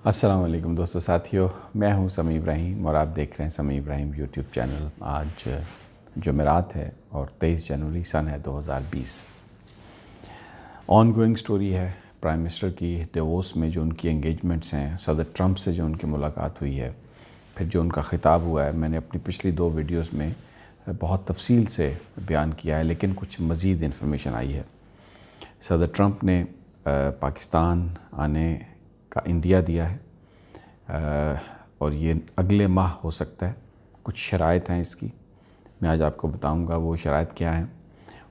السلام علیکم دوستو ساتھیو، میں ہوں سمیع ابراہیم اور آپ دیکھ رہے ہیں سمیع ابراہیم یوٹیوب چینل۔ آج جمعرات ہے اور 23 جنوری سن ہے 2020۔ آن گوئنگ سٹوری ہے پرائم منسٹر کی ڈیووس میں جو ان کی انگیجمنٹس ہیں، صدر ٹرمپ سے جو ان کی ملاقات ہوئی ہے، پھر جو ان کا خطاب ہوا ہے۔ میں نے اپنی پچھلی 2 ویڈیوز میں بہت تفصیل سے بیان کیا ہے، لیکن کچھ مزید انفارمیشن آئی ہے۔ صدر ٹرمپ نے پاکستان آنے کا عندیہ دیا ہے اور یہ اگلے ماہ ہو سکتا ہے۔ کچھ شرائط ہیں اس کی، میں آج آپ کو بتاؤں گا وہ شرائط کیا ہیں،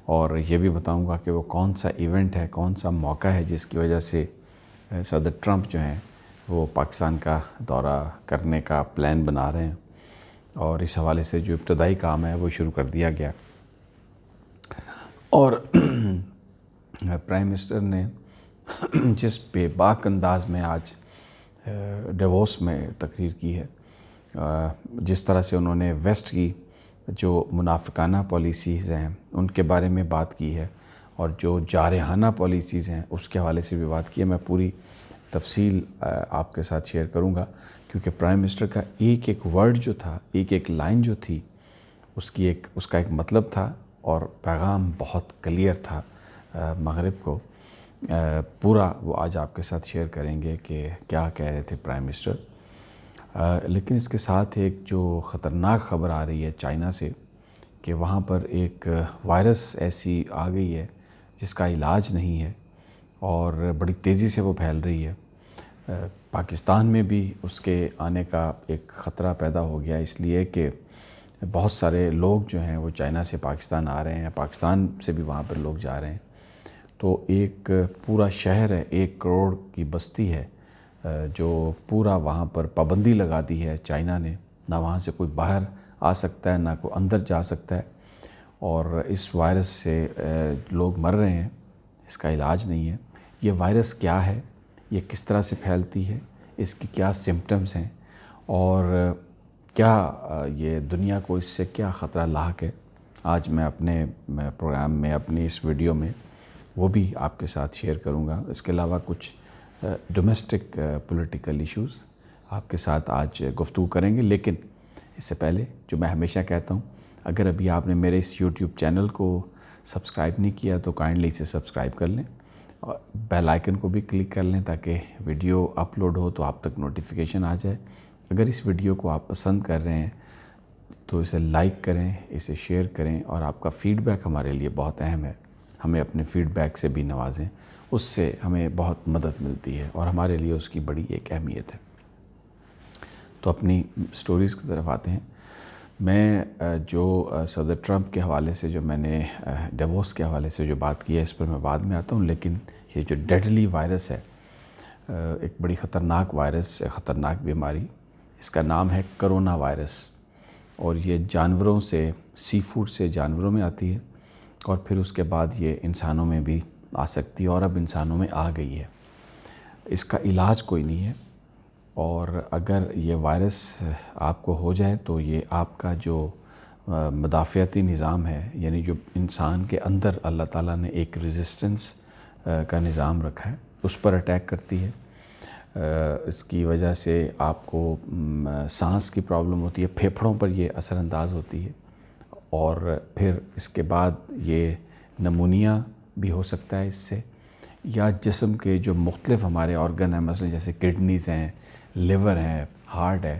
اور یہ بھی بتاؤں گا کہ وہ کون سا ایونٹ ہے، کون سا موقع ہے جس کی وجہ سے صدر ٹرمپ جو ہیں وہ پاکستان کا دورہ کرنے کا پلان بنا رہے ہیں، اور اس حوالے سے جو ابتدائی کام ہے وہ شروع کر دیا گیا۔ اور پرائم منسٹر نے جس بے باک انداز میں آج ڈیووس میں تقریر کی ہے، جس طرح سے انہوں نے ویسٹ کی جو منافقانہ پالیسیز ہیں ان کے بارے میں بات کی ہے، اور جو جارحانہ پالیسیز ہیں اس کے حوالے سے بھی بات کی ہے، میں پوری تفصیل آپ کے ساتھ شیئر کروں گا، کیونکہ پرائم منسٹر کا ایک ایک ورڈ جو تھا، ایک ایک لائن جو تھی، اس کا ایک مطلب تھا اور پیغام بہت کلیئر تھا مغرب کو۔ پورا وہ آج آپ کے ساتھ شیئر کریں گے کہ کیا کہہ رہے تھے پرائم منسٹر۔ لیکن اس کے ساتھ ایک جو خطرناک خبر آ رہی ہے چائنا سے، کہ وہاں پر ایک وائرس ایسی آ گئی ہے جس کا علاج نہیں ہے اور بڑی تیزی سے وہ پھیل رہی ہے۔ پاکستان میں بھی اس کے آنے کا ایک خطرہ پیدا ہو گیا، اس لیے کہ بہت سارے لوگ جو ہیں وہ چائنا سے پاکستان آ رہے ہیں، پاکستان سے بھی وہاں پر لوگ جا رہے ہیں۔ تو ایک پورا شہر ہے، 1 کروڑ کی بستی ہے، جو پورا وہاں پر پابندی لگا دی ہے چائنا نے، نہ وہاں سے کوئی باہر آ سکتا ہے، نہ کوئی اندر جا سکتا ہے، اور اس وائرس سے لوگ مر رہے ہیں، اس کا علاج نہیں ہے۔ یہ وائرس کیا ہے، یہ کس طرح سے پھیلتی ہے، اس کی کیا سمپٹمز ہیں، اور کیا یہ دنیا کو اس سے کیا خطرہ لاحق ہے، آج میں اپنے پروگرام میں، اپنی اس ویڈیو میں وہ بھی آپ کے ساتھ شیئر کروں گا۔ اس کے علاوہ کچھ ڈومیسٹک پولیٹیکل ایشوز آپ کے ساتھ آج گفتگو کریں گے، لیکن اس سے پہلے جو میں ہمیشہ کہتا ہوں، اگر ابھی آپ نے میرے اس یوٹیوب چینل کو سبسکرائب نہیں کیا تو کائنڈلی اسے سبسکرائب کر لیں، اور بیل آئیکن کو بھی کلک کر لیں تاکہ ویڈیو اپلوڈ ہو تو آپ تک نوٹیفیکیشن آ جائے۔ اگر اس ویڈیو کو آپ پسند کر رہے ہیں تو اسے لائک کریں، اسے شیئر کریں، اور آپ کا فیڈ بیک ہمارے لیے بہت اہم ہے، ہمیں اپنے فیڈ بیک سے بھی نوازیں، اس سے ہمیں بہت مدد ملتی ہے اور ہمارے لیے اس کی بڑی ایک اہمیت ہے۔ تو اپنی سٹوریز کی طرف آتے ہیں۔ میں جو صدر ٹرمپ کے حوالے سے جو میں نے ڈیووس کے حوالے سے جو بات کی ہے اس پر میں بعد میں آتا ہوں، لیکن یہ جو ڈیڈلی وائرس ہے، ایک بڑی خطرناک وائرس، خطرناک بیماری، اس کا نام ہے کرونا وائرس، اور یہ جانوروں سے، سی فوڈ سے جانوروں میں آتی ہے، اور پھر اس کے بعد یہ انسانوں میں بھی آ سکتی ہے، اور اب انسانوں میں آ گئی ہے۔ اس کا علاج کوئی نہیں ہے، اور اگر یہ وائرس آپ کو ہو جائے تو یہ آپ کا جو مدافعتی نظام ہے، یعنی جو انسان کے اندر اللہ تعالیٰ نے ایک ریزسٹنس کا نظام رکھا ہے، اس پر اٹیک کرتی ہے۔ اس کی وجہ سے آپ کو سانس کی پرابلم ہوتی ہے، پھیپھڑوں پر یہ اثر انداز ہوتی ہے، اور پھر اس کے بعد یہ نمونیا بھی ہو سکتا ہے اس سے، یا جسم کے جو مختلف ہمارے آرگن ہیں، مثلا جیسے کڈنیز ہیں، لیور ہیں، ہارٹ ہے،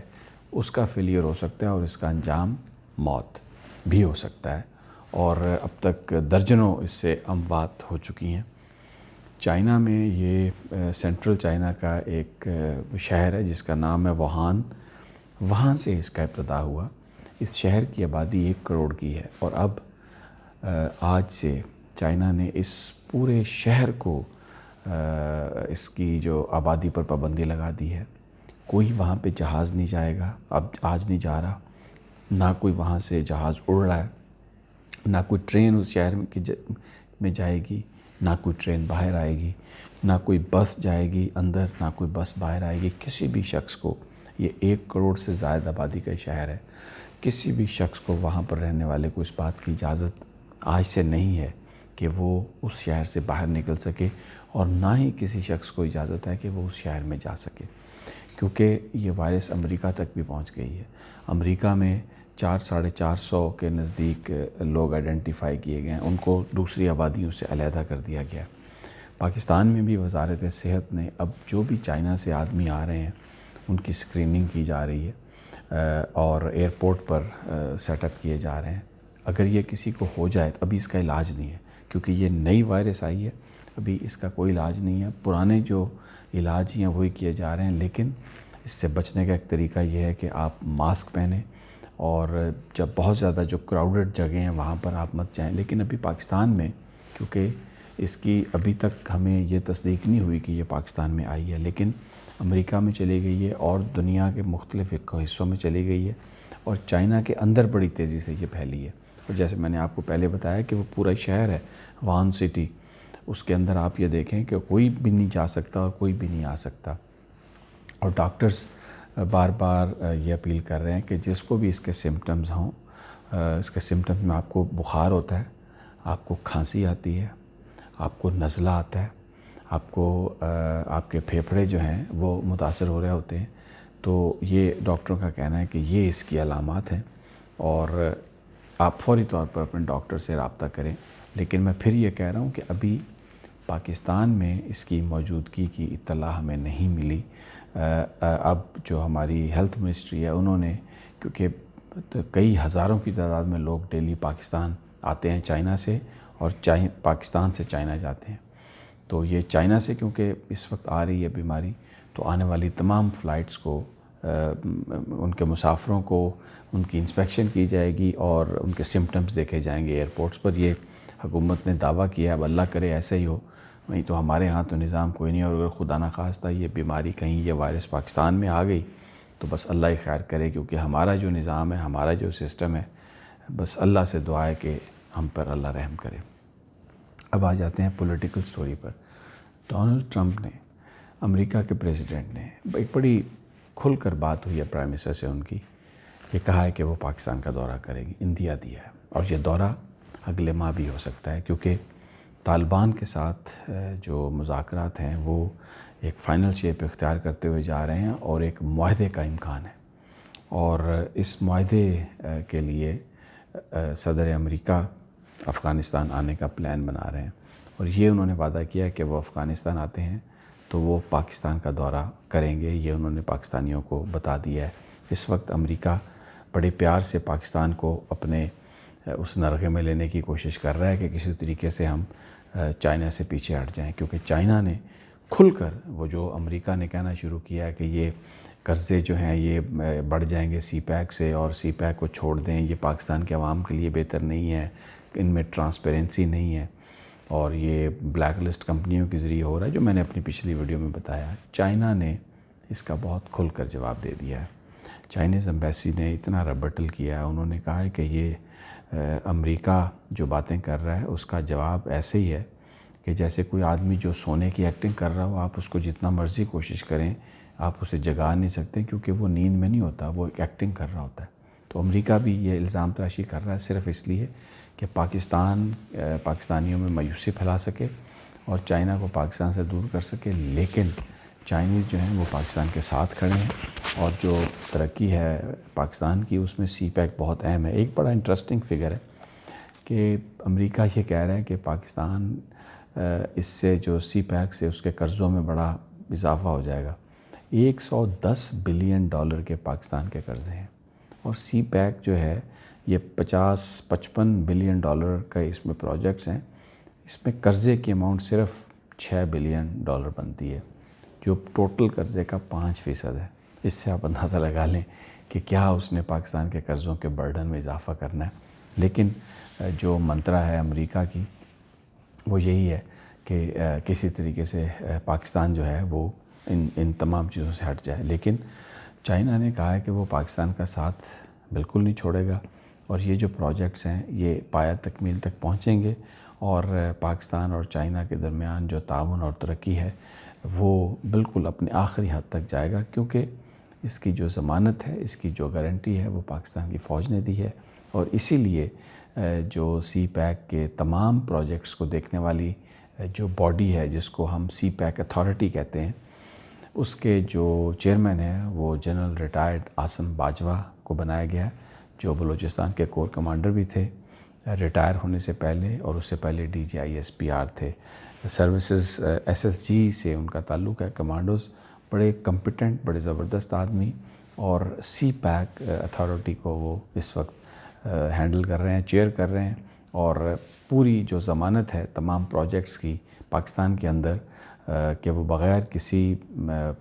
اس کا فیلئر ہو سکتا ہے، اور اس کا انجام موت بھی ہو سکتا ہے، اور اب تک درجنوں اس سے اموات ہو چکی ہیں۔ چائنا میں یہ سینٹرل چائنا کا ایک شہر ہے جس کا نام ہے ووہان، وہاں سے اس کا ابتدا ہوا۔ اس شہر کی آبادی 1 کروڑ کی ہے، اور اب آج سے چائنا نے اس پورے شہر کو اس کی جو آبادی پر پابندی لگا دی ہے۔ کوئی وہاں پہ جہاز نہیں جائے گا، اب آج نہیں جا رہا، نہ کوئی وہاں سے جہاز اڑ رہا ہے، نہ کوئی ٹرین اس شہر میں جائے گی، نہ کوئی ٹرین باہر آئے گی، نہ کوئی بس جائے گی اندر، نہ کوئی بس باہر آئے گی۔ کسی بھی شخص کو، یہ 1 کروڑ سے زائد آبادی کا شہر ہے، کسی بھی شخص کو، وہاں پر رہنے والے کو اس بات کی اجازت آج سے نہیں ہے کہ وہ اس شہر سے باہر نکل سکے، اور نہ ہی کسی شخص کو اجازت ہے کہ وہ اس شہر میں جا سکے، کیونکہ یہ وائرس امریکہ تک بھی پہنچ گئی ہے۔ امریکہ میں 400-450 کے نزدیک لوگ آئیڈینٹیفائی کیے گئے ہیں، ان کو دوسری آبادیوں سے علیحدہ کر دیا گیا۔ پاکستان میں بھی وزارت صحت نے اب جو بھی چائنا سے آدمی آ رہے ہیں ان کی اسکریننگ کی جا رہی ہے اور ایئرپورٹ پر سیٹ اپ کیے جا رہے ہیں۔ اگر یہ کسی کو ہو جائے تو ابھی اس کا علاج نہیں ہے، کیونکہ یہ نئی وائرس آئی ہے، ابھی اس کا کوئی علاج نہیں ہے۔ پرانے جو علاج ہیں وہی کیے جا رہے ہیں، لیکن اس سے بچنے کا ایک طریقہ یہ ہے کہ آپ ماسک پہنیں، اور جب بہت زیادہ جو کراؤڈڈ جگہیں ہیں وہاں پر آپ مت جائیں۔ لیکن ابھی پاکستان میں، کیونکہ اس کی ابھی تک ہمیں یہ تصدیق نہیں ہوئی کہ یہ پاکستان میں آئی ہے، لیکن امریکہ میں چلی گئی ہے اور دنیا کے مختلف حصوں میں چلی گئی ہے، اور چائنا کے اندر بڑی تیزی سے یہ پھیلی ہے۔ اور جیسے میں نے آپ کو پہلے بتایا کہ وہ پورا شہر ہے ووہان سٹی، اس کے اندر آپ یہ دیکھیں کہ کوئی بھی نہیں جا سکتا اور کوئی بھی نہیں آ سکتا۔ اور ڈاکٹرز بار بار یہ اپیل کر رہے ہیں کہ جس کو بھی اس کے سمٹمز ہوں، اس کے سمٹمز میں آپ کو بخار ہوتا ہے، آپ کو کھانسی آتی ہے، آپ کو نزلہ آتا ہے، آپ کو آپ کے پھیپھڑے جو ہیں وہ متاثر ہو رہے ہوتے ہیں، تو یہ ڈاکٹروں کا کہنا ہے کہ یہ اس کی علامات ہیں، اور آپ فوری طور پر اپنے ڈاکٹر سے رابطہ کریں۔ لیکن میں پھر یہ کہہ رہا ہوں کہ ابھی پاکستان میں اس کی موجودگی کی اطلاع ہمیں نہیں ملی۔ اب جو ہماری ہیلتھ منسٹری ہے انہوں نے، کیونکہ کئی ہزاروں کی تعداد میں لوگ ڈیلی پاکستان آتے ہیں چائنا سے، اور پاکستان سے چائنا جاتے ہیں، تو یہ چائنا سے کیونکہ اس وقت آ رہی ہے بیماری، تو آنے والی تمام فلائٹس کو ان کے مسافروں کو ان کی انسپیکشن کی جائے گی اور ان کے سمٹمز دیکھے جائیں گے ایئرپورٹس پر۔ یہ حکومت نے دعویٰ کیا ہے، اب اللہ کرے ایسے ہی ہو، نہیں تو ہمارے ہاں تو نظام کوئی نہیں، اور اگر خدا نخواستہ یہ بیماری کہیں یہ وائرس پاکستان میں آ گئی تو بس اللہ ہی خیر کرے، کیونکہ ہمارا جو نظام ہے، ہمارا جو سسٹم ہے، بس اللہ سے دعا ہے کہ ہم پر اللہ رحم کرے۔ اب آ جاتے ہیں پولیٹیکل سٹوری پر۔ ڈونلڈ ٹرمپ نے، امریکہ کے پریزیڈنٹ نے، ایک بڑی کھل کر بات ہوئی ہے پرائم منسٹر سے ان کی، یہ کہا ہے کہ وہ پاکستان کا دورہ کریں گے، اندیا دیا ہے، اور یہ دورہ اگلے ماہ بھی ہو سکتا ہے، کیونکہ طالبان کے ساتھ جو مذاکرات ہیں وہ ایک فائنل شیپ اختیار کرتے ہوئے جا رہے ہیں، اور ایک معاہدے کا امکان ہے، اور اس معاہدے کے لیے صدر امریکہ افغانستان آنے کا پلان بنا رہے ہیں، اور یہ انہوں نے وعدہ کیا ہے کہ وہ افغانستان آتے ہیں تو وہ پاکستان کا دورہ کریں گے، یہ انہوں نے پاکستانیوں کو بتا دیا ہے۔ اس وقت امریکہ بڑے پیار سے پاکستان کو اپنے اس نرغے میں لینے کی کوشش کر رہا ہے کہ کسی طریقے سے ہم چائنا سے پیچھے ہٹ جائیں، کیونکہ چائنا نے کھل کر، وہ جو امریکہ نے کہنا شروع کیا ہے کہ یہ قرضے جو ہیں یہ بڑھ جائیں گے سی پیک سے، اور سی پیک کو چھوڑ دیں، یہ پاکستان کے عوام کے لیے بہتر نہیں ہے، ان میں ٹرانسپیرنسی نہیں ہے، اور یہ بلیک لسٹ کمپنیوں کے ذریعے ہو رہا ہے، جو میں نے اپنی پچھلی ویڈیو میں بتایا۔ چائنا نے اس کا بہت کھل کر جواب دے دیا ہے۔ چائنیز ایمبیسی نے اتنا ربٹل کیا ہے، انہوں نے کہا ہے کہ یہ امریکہ جو باتیں کر رہا ہے اس کا جواب ایسے ہی ہے کہ جیسے کوئی آدمی جو سونے کی ایکٹنگ کر رہا ہو، آپ اس کو جتنا مرضی کوشش کریں آپ اسے جگا نہیں سکتے، کیونکہ وہ نیند میں نہیں ہوتا، وہ ایک ایکٹنگ کر رہا ہوتا ہے۔ تو امریکہ بھی یہ الزام تراشی کر رہا ہے صرف اس لیے کہ پاکستانیوں میں مایوسی پھیلا سکے اور چائنا کو پاکستان سے دور کر سکے، لیکن چائنیز جو ہیں وہ پاکستان کے ساتھ کھڑے ہیں، اور جو ترقی ہے پاکستان کی اس میں سی پیک بہت اہم ہے۔ ایک بڑا انٹرسٹنگ فگر ہے کہ امریکہ یہ کہہ رہا ہے کہ پاکستان اس سے جو سی پیک سے اس کے قرضوں میں بڑا اضافہ ہو جائے گا۔ $110 بلین کے پاکستان کے قرضے ہیں، اور سی پیک جو ہے یہ 55 بلین کا اس میں پروجیکٹس ہیں، اس میں قرضے کی اماؤنٹ صرف $6 بلین بنتی ہے، جو ٹوٹل قرضے کا 5% ہے۔ اس سے آپ اندازہ لگا لیں کہ کیا اس نے پاکستان کے قرضوں کے برڈن میں اضافہ کرنا ہے۔ لیکن جو منترا ہے امریکہ کی وہ یہی ہے کہ کسی طریقے سے پاکستان جو ہے وہ ان تمام چیزوں سے ہٹ جائے، لیکن چائنا نے کہا ہے کہ وہ پاکستان کا ساتھ بالکل نہیں چھوڑے گا، اور یہ جو پروجیکٹس ہیں یہ پایہ تکمیل تک پہنچیں گے، اور پاکستان اور چائنا کے درمیان جو تعاون اور ترقی ہے وہ بالکل اپنے آخری حد تک جائے گا، کیونکہ اس کی جو ضمانت ہے، اس کی جو گارنٹی ہے وہ پاکستان کی فوج نے دی ہے، اور اسی لیے جو سی پیک کے تمام پروجیکٹس کو دیکھنے والی جو باڈی ہے جس کو ہم سی پیک اتھارٹی کہتے ہیں، اس کے جو چیئرمین ہیں وہ جنرل ریٹائرڈ عاصم باجوہ کو بنایا گیا ہے، جو بلوچستان کے کور کمانڈر بھی تھے ریٹائر ہونے سے پہلے، اور اس سے پہلے DGISPR تھے۔ سروسز SSG سے ان کا تعلق ہے، کمانڈوز، بڑے کمپیٹنٹ، بڑے زبردست آدمی، اور CPAC اتھارٹی کو وہ اس وقت ہینڈل کر رہے ہیں، چیئر کر رہے ہیں، اور پوری جو ضمانت ہے تمام پروجیکٹس کی پاکستان کے اندر کہ وہ بغیر کسی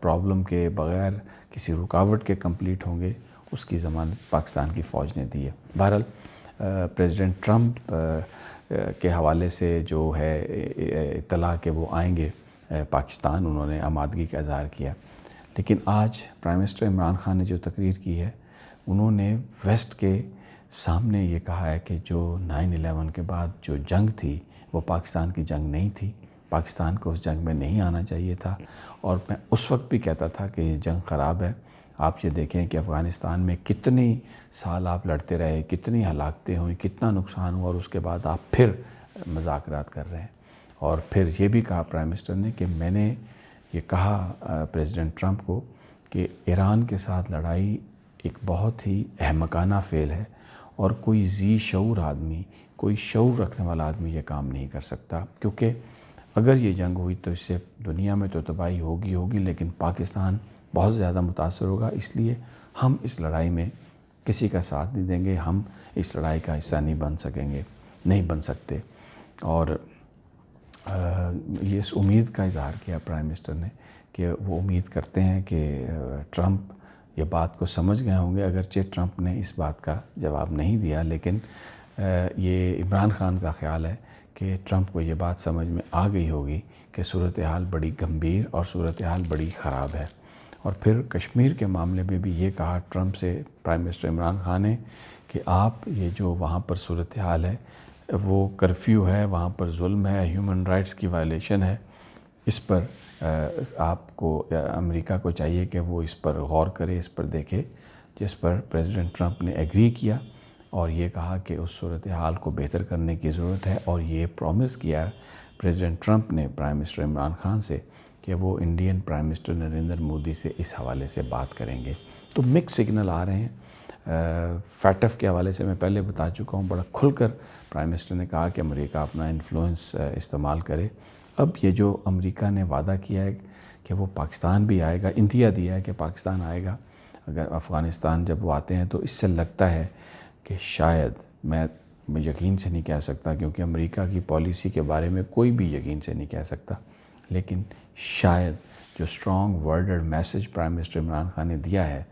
پرابلم کے، بغیر کسی رکاوٹ کے کمپلیٹ ہوں گے، اس کی ضمانت پاکستان کی فوج نے دی ہے۔ بہرحال پریزیڈنٹ ٹرمپ کے حوالے سے جو ہے اطلاع کہ وہ آئیں گے پاکستان، انہوں نے آمادگی کا اظہار کیا، لیکن آج پرائم منسٹر عمران خان نے جو تقریر کی ہے، انہوں نے ویسٹ کے سامنے یہ کہا ہے کہ جو 9/11 کے بعد جو جنگ تھی وہ پاکستان کی جنگ نہیں تھی، پاکستان کو اس جنگ میں نہیں آنا چاہیے تھا، اور میں اس وقت بھی کہتا تھا کہ یہ جنگ خراب ہے۔ آپ یہ دیکھیں کہ افغانستان میں کتنی سال آپ لڑتے رہے، کتنی ہلاکتیں ہوئیں، کتنا نقصان ہوا، اور اس کے بعد آپ پھر مذاکرات کر رہے ہیں۔ اور پھر یہ بھی کہا پرائم منسٹر نے کہ میں نے یہ کہا پریزیڈنٹ ٹرمپ کو کہ ایران کے ساتھ لڑائی ایک بہت ہی احمقانہ فعل ہے، اور کوئی ذی شعور آدمی، کوئی شعور رکھنے والا آدمی یہ کام نہیں کر سکتا، کیونکہ اگر یہ جنگ ہوئی تو اس سے دنیا میں تو تباہی ہوگی، لیکن پاکستان بہت زیادہ متاثر ہوگا، اس لیے ہم اس لڑائی میں کسی کا ساتھ نہیں دیں گے، ہم اس لڑائی کا حصہ نہیں بن سکتے۔ اور یہ اس امید کا اظہار کیا پرائم منسٹر نے کہ وہ امید کرتے ہیں کہ ٹرمپ یہ بات کو سمجھ گئے ہوں گے، اگرچہ ٹرمپ نے اس بات کا جواب نہیں دیا، لیکن یہ عمران خان کا خیال ہے کہ ٹرمپ کو یہ بات سمجھ میں آ گئی ہوگی کہ صورتحال بڑی گمبھیر اور صورتحال بڑی خراب ہے۔ اور پھر کشمیر کے معاملے میں بھی یہ کہا ٹرمپ سے پرائم منسٹر عمران خان نے کہ آپ یہ جو وہاں پر صورتحال ہے، وہ کرفیو ہے، وہاں پر ظلم ہے، ہیومن رائٹس کی وائلیشن ہے، اس پر آپ کو امریکہ کو چاہیے کہ وہ اس پر غور کرے، اس پر دیکھے، جس پر پریزیڈنٹ ٹرمپ نے ایگری کیا، اور یہ کہا کہ اس صورتحال کو بہتر کرنے کی ضرورت ہے، اور یہ پرومس کیا پریزیڈنٹ ٹرمپ نے پرائم منسٹر عمران خان سے کہ وہ Indian prime minister Narendra Modi سے اس حوالے سے بات کریں گے۔ تو مکس سگنل آ رہے ہیں۔ فیٹف کے حوالے سے میں پہلے بتا چکا ہوں، بڑا کھل کر پرائم منسٹر نے کہا کہ امریکہ اپنا انفلوئنس استعمال کرے۔ اب یہ جو امریکہ نے وعدہ کیا ہے کہ وہ پاکستان بھی آئے گا، انتہا دیا ہے کہ پاکستان آئے گا اگر افغانستان جب وہ آتے ہیں، تو اس سے لگتا ہے کہ شاید، میں یقین سے نہیں کہہ سکتا کیونکہ امریکہ کی پالیسی کے بارے میں کوئی بھی یقین سے نہیں کہہ سکتا، لیکن شاید جو strong worded message prime minister Imran Khan نے دیا ہے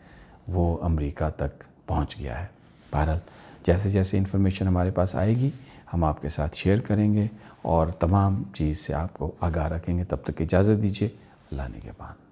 وہ امریکہ تک پہنچ گیا ہے۔ بہرحال جیسے جیسے انفارمیشن ہمارے پاس آئے گی ہم آپ کے ساتھ شیئر کریں گے اور تمام چیز سے آپ کو آگاہ رکھیں گے۔ تب تک اجازت دیجیے، اللہ نگہبان۔